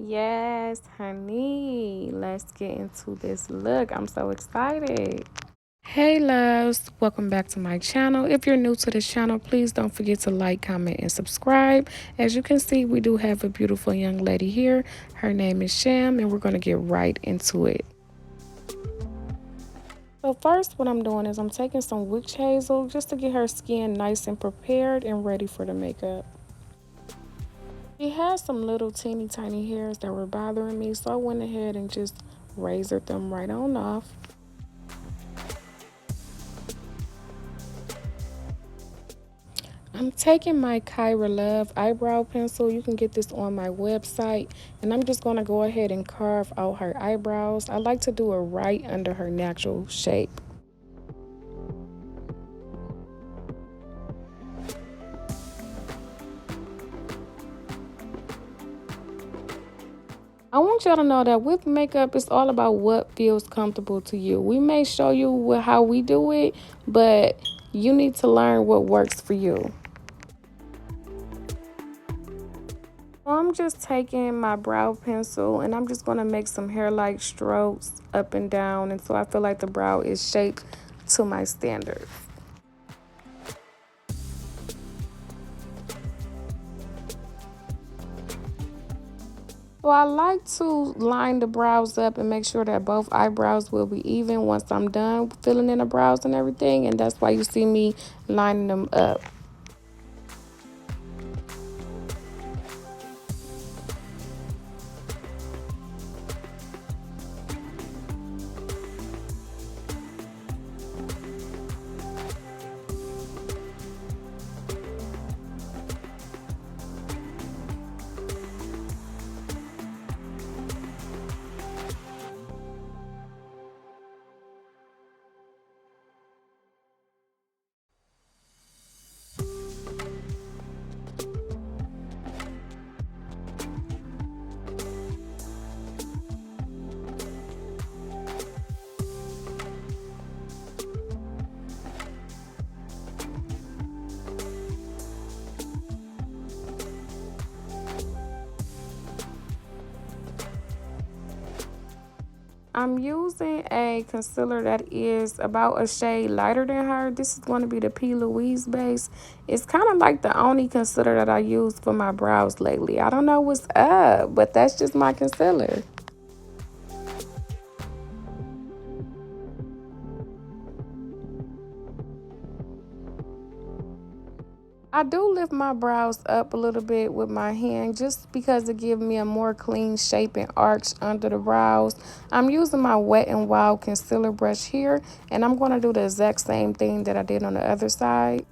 Yes, honey. Let's get into this look. I'm so excited. Hey, loves. Welcome back to my channel. If you're new to this channel, please don't forget to like, comment, and subscribe. As you can see, we do have a beautiful young lady here. Her name is Sham, and we're going to get right into it. So first, what I'm doing is I'm taking some witch hazel just to get her skin nice and prepared and ready for the makeup. She has some little teeny tiny hairs that were bothering me, so I went ahead and just razored them right on off. I'm taking my Kyra Love eyebrow pencil. You can get this on my website. And I'm just going to go ahead and carve out her eyebrows. I like to do it right under her natural shape. I want y'all to know that with makeup, it's all about what feels comfortable to you. We may show you how we do it, but you need to learn what works for you. So I'm just taking my brow pencil and I'm just going to make some hair-like strokes up and down until I feel like the brow is shaped to my standards. So I like to line the brows up and make sure that both eyebrows will be even once I'm done filling in the brows and everything. And that's why you see me lining them up. I'm using a concealer that is about a shade lighter than her. This is going to be the P. Louise base. It's kind of like the only concealer that I use for my brows lately. I don't know what's up, but that's just my concealer. I do lift my brows up a little bit with my hand just because it gives me a more clean shape and arch under the brows. I'm using my Wet n Wild concealer brush here, and I'm going to do the exact same thing that I did on the other side.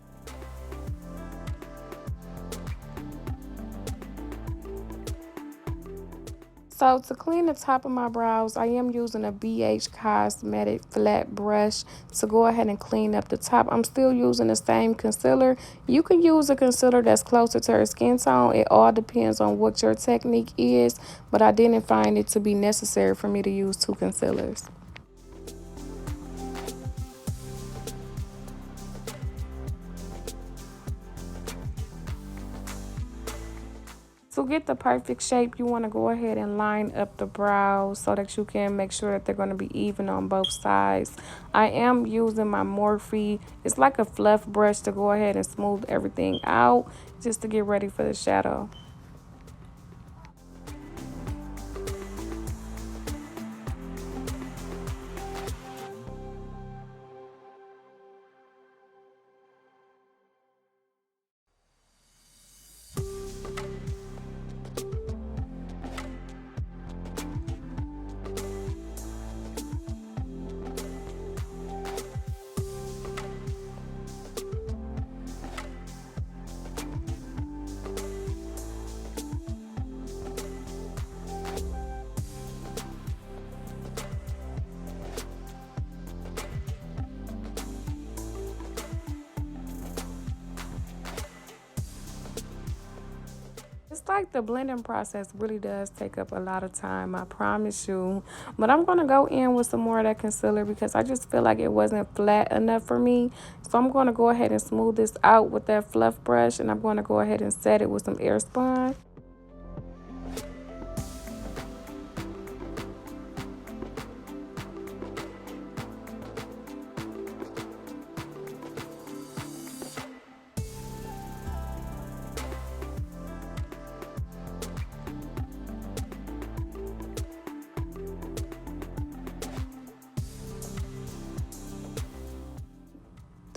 So to clean the top of my brows, I am using a BH Cosmetic flat brush to go ahead and clean up the top. I'm still using the same concealer. You can use a concealer that's closer to her skin tone. It all depends on what your technique is, but I didn't find it to be necessary for me to use two concealers. To get the perfect shape, you want to go ahead and line up the brows so that you can make sure that they're going to be even on both sides. I am using my Morphe. It's like a fluff brush to go ahead and smooth everything out just to get ready for the shadow. It's like the blending process really does take up a lot of time, I promise you. But I'm going to go in with some more of that concealer because I just feel like it wasn't flat enough for me. So I'm going to go ahead and smooth this out with that fluff brush, and I'm going to go ahead and set it with some Airspun.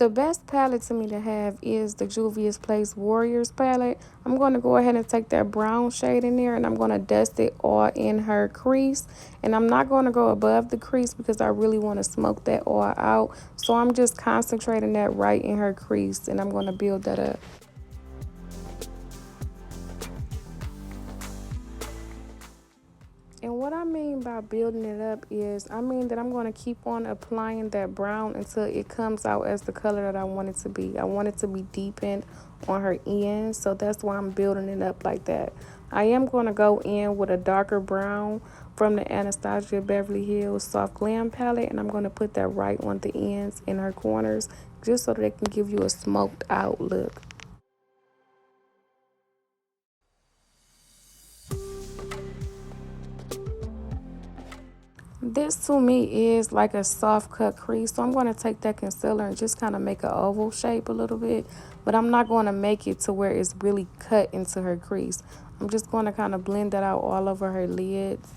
The best palette to me to have is the Juvia's Place Warriors palette. I'm going to go ahead and take that brown shade in there and I'm going to dust it all in her crease. And I'm not going to go above the crease because I really want to smoke that all out. So I'm just concentrating that right in her crease and I'm going to build that up. And what I mean by building it up is, I mean that I'm going to keep on applying that brown until it comes out as the color that I want it to be. I want it to be deepened on her ends, so that's why I'm building it up like that. I am going to go in with a darker brown from the Anastasia Beverly Hills Soft Glam palette, and I'm going to put that right on the ends in her corners just so that it can give you a smoked out look. This to me is like a soft cut crease, so I'm going to take that concealer and just kind of make an oval shape a little bit, but I'm not going to make it to where it's really cut into her crease. I'm just going to kind of blend that out all over her lids.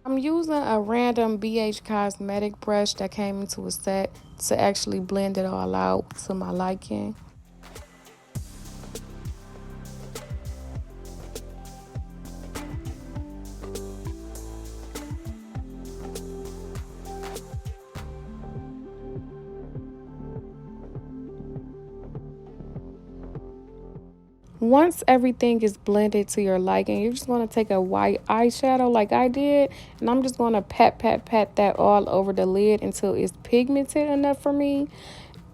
I'm using a random BH cosmetic brush that came into a set to actually blend it all out to my liking. Once everything is blended to your liking, you're just going to take a white eyeshadow like I did, and I'm just going to pat that all over the lid until it's pigmented enough for me.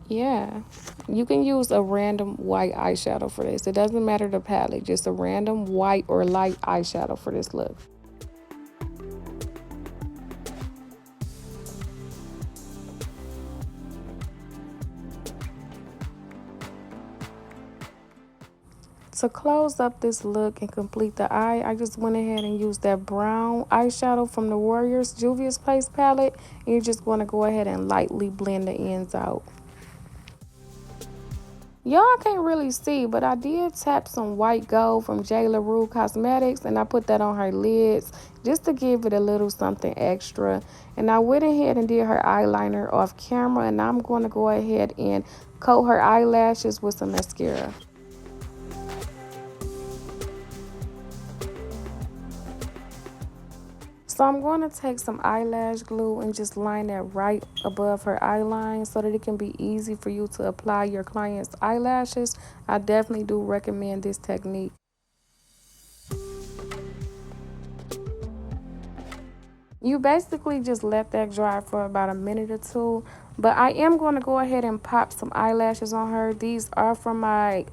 Yeah, you can use a random white eyeshadow for this. It doesn't matter the palette, just a random white or light eyeshadow for this look. To close up this look and complete the eye, I just went ahead and used that brown eyeshadow from the Warriors Juvia's Place palette. And you're just going to go ahead and lightly blend the ends out. Y'all can't really see, but I did tap some white gold from J. LaRue Cosmetics, and I put that on her lids just to give it a little something extra. And I went ahead and did her eyeliner off camera, and I'm going to go ahead and coat her eyelashes with some mascara. So I'm going to take some eyelash glue and just line that right above her eyeline so that it can be easy for you to apply your client's eyelashes. I definitely do recommend this technique. You basically just let that dry for about a minute or two. But I am going to go ahead and pop some eyelashes on her. These are from my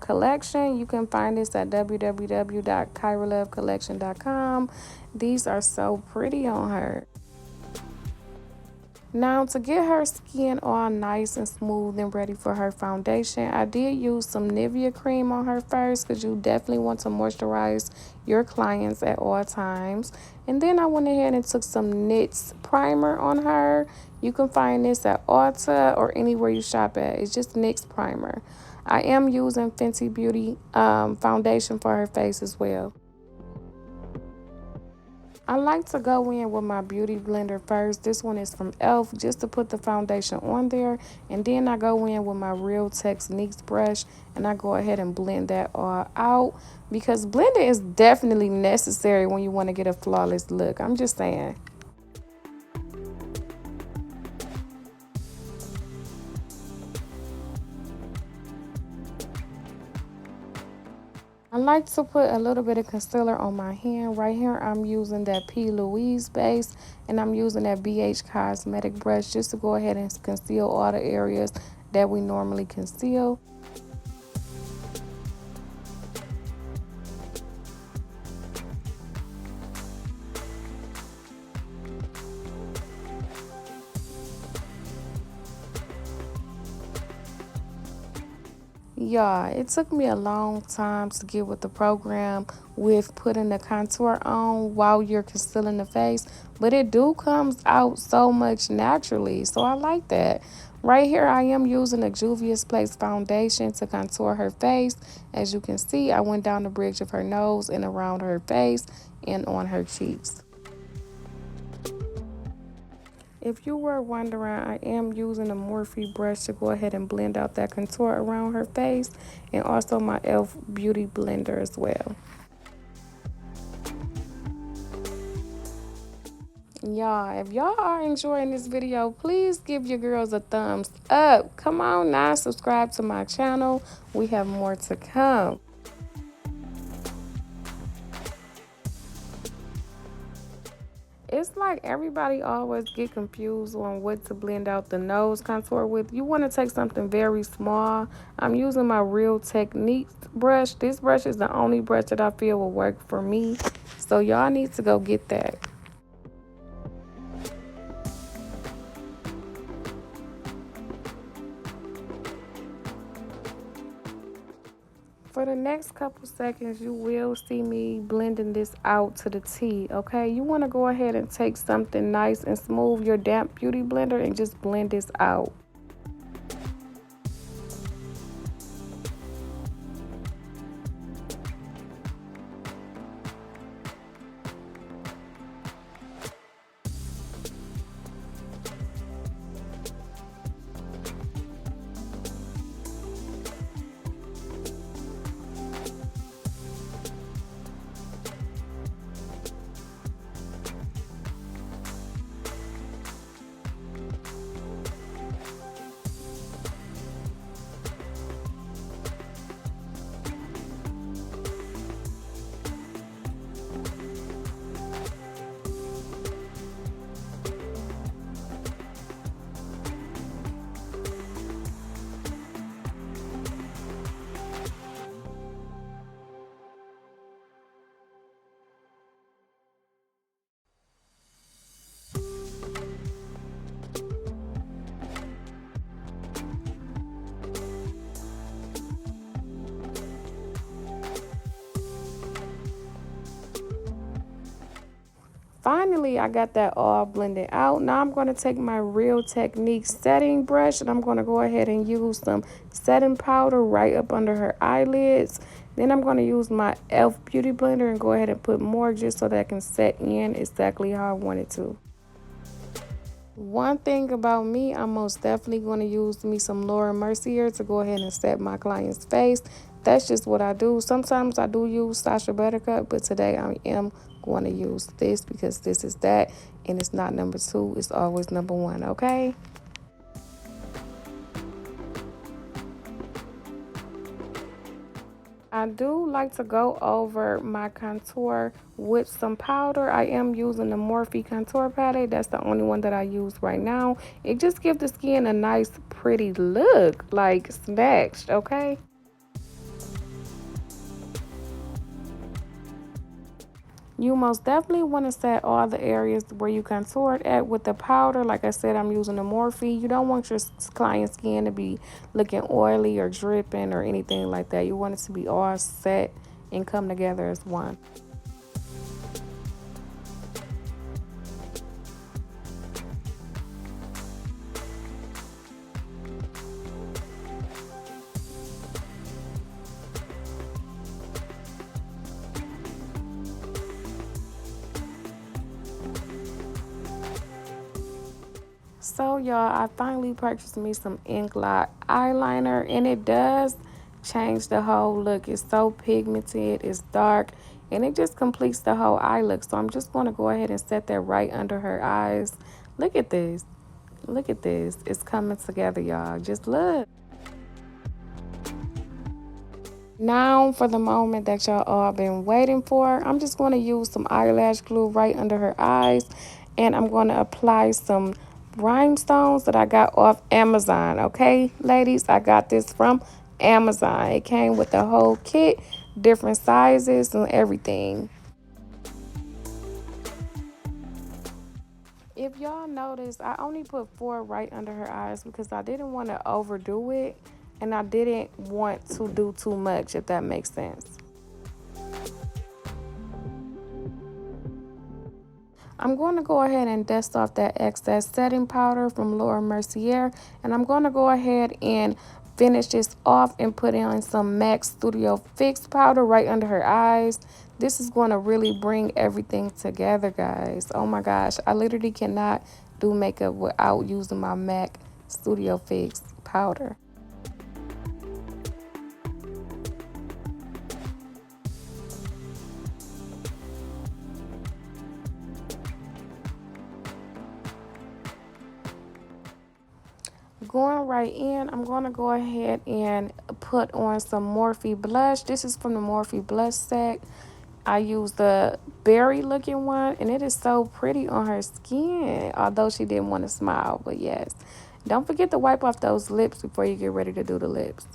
collection. You can find this at www.kyralovecollection.com. These are so pretty on her. Now, to get her skin all nice and smooth and ready for her foundation, I did use some Nivea cream on her first because you definitely want to moisturize your clients at all times. And then I went ahead and took some NYX primer on her. You can find this at Ulta or anywhere you shop at. It's just NYX primer. I am using Fenty Beauty foundation for her face as well. I like to go in with my beauty blender first. This one is from e.l.f. just to put the foundation on there. And then I go in with my Real Techniques brush and I go ahead and blend that all out. Because blending is definitely necessary when you want to get a flawless look. I'm just saying. I like to put a little bit of concealer on my hand. Right here, I'm using that P. Louise base, and I'm using that BH Cosmetic brush just to go ahead and conceal all the areas that we normally conceal. Yeah, it took me a long time to get with the program with putting the contour on while you're concealing the face, but it do comes out so much naturally, so I like that. Right here, I am using a Juvia's Place foundation to contour her face. As you can see, I went down the bridge of her nose and around her face and on her cheeks. If you were wondering, I am using a Morphe brush to go ahead and blend out that contour around her face, and also my e.l.f. Beauty Blender as well. Y'all, if y'all are enjoying this video, please give your girls a thumbs up. Come on now, subscribe to my channel. We have more to come. It's like everybody always get confused on what to blend out the nose contour with. You want to take something very small. I'm using my Real Techniques brush. This brush is the only brush that I feel will work for me. So y'all need to go get that. For the next couple seconds, you will see me blending this out to the T, okay? You want to go ahead and take something nice and smooth, your damp beauty blender, and just blend this out. Finally, I got that all blended out. Now I'm going to take my Real Techniques setting brush and I'm going to go ahead and use some setting powder right up under her eyelids. Then I'm going to use my e.l.f. Beauty Blender and go ahead and put more just so that I can set in exactly how I want it to. One thing about me, I'm most definitely going to use me some Laura Mercier to go ahead and set my client's face. That's just what I do. Sometimes I do use Sacha Buttercup, but today I am going to use this because this is that, and it's not number 2. It's always number 1, okay? I do like to go over my contour with some powder. I am using the Morphe contour palette. That's the only one that I use right now. It just gives the skin a nice, pretty look, like snatched, okay? You most definitely want to set all the areas where you contoured at with the powder. Like I said, I'm using the Morphe. You don't want your client's skin to be looking oily or dripping or anything like that. You want it to be all set and come together as one. So y'all, I finally purchased me some ink lot eyeliner, and it does change the whole look. It's so pigmented, it's dark, and it just completes the whole eye look. So I'm just going to go ahead and set that right under her eyes. Look at this. Look at this. It's coming together, y'all. Just look. Now for the moment that y'all all been waiting for, I'm just going to use some eyelash glue right under her eyes, and I'm going to apply some rhinestones that I got off Amazon. Okay, ladies, I got this from Amazon. It came with the whole kit, different sizes and everything. If y'all notice, I only put 4 right under her eyes because I didn't want to overdo it, and I didn't want to do too much, if that makes sense. I'm going to go ahead and dust off that excess setting powder from Laura Mercier, and I'm going to go ahead and finish this off and put in some MAC Studio Fix powder right under her eyes. This is going to really bring everything together, guys. Oh my gosh, I literally cannot do makeup without using my MAC Studio Fix powder. Going right in, I'm going to go ahead and put on some Morphe blush. This is from the Morphe blush set. I use the berry looking one, and it is so pretty on her skin, although she didn't want to smile. But yes, don't forget to wipe off those lips before you get ready to do the lips.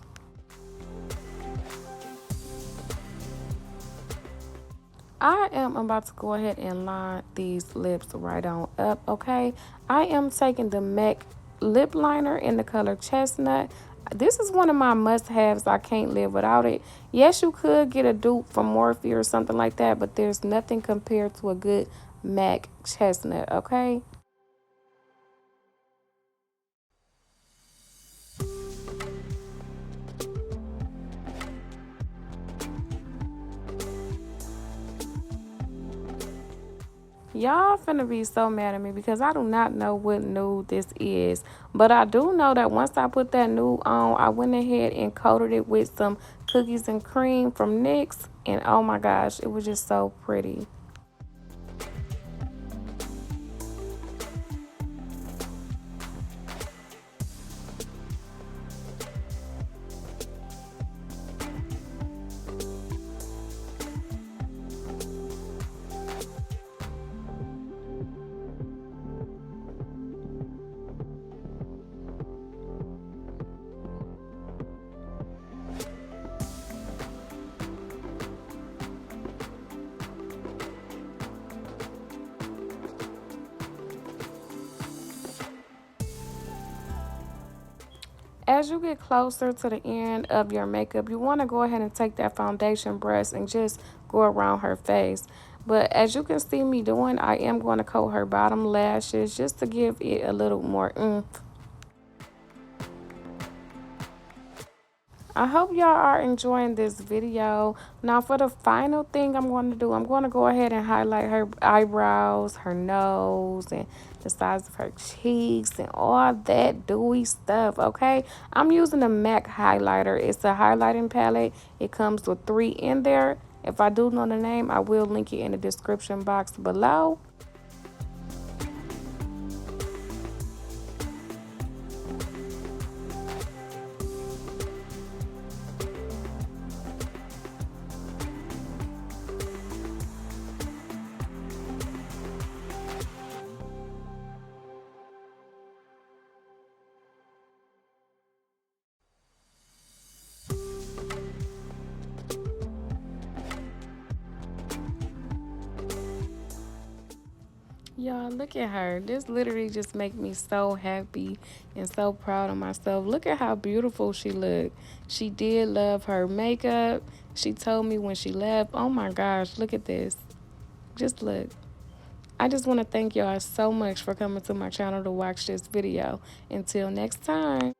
I am about to go ahead and line these lips right on up, okay? I am taking the MAC lip liner in the color chestnut. This is one of my must-haves. I can't live without it. Yes, you could get a dupe from Morphe or something like that, but there's nothing compared to a good MAC chestnut, okay? Y'all finna be so mad at me because I do not know what nude this is. But I do know that once I put that nude on, I went ahead and coated it with some cookies and cream from NYX. And oh my gosh, it was just so pretty. As you get closer to the end of your makeup, you want to go ahead and take that foundation brush and just go around her face. But as you can see me doing, I am going to coat her bottom lashes just to give it a little more oomph. I hope y'all are enjoying this video. Now for the final thing I'm going to do, I'm going to go ahead and highlight her eyebrows, her nose, and the sides of her cheeks and all that dewy stuff, okay? I'm using a MAC highlighter. It's a highlighting palette. It comes with 3 in there. If I do know the name, I will link it in the description box below. Y'all, look at her. This literally just make me so happy and so proud of myself. Look at how beautiful she looked. She did love her makeup. She told me when she left, oh my gosh, look at this. Just look. I just want to thank y'all so much for coming to my channel to watch this video. Until next time.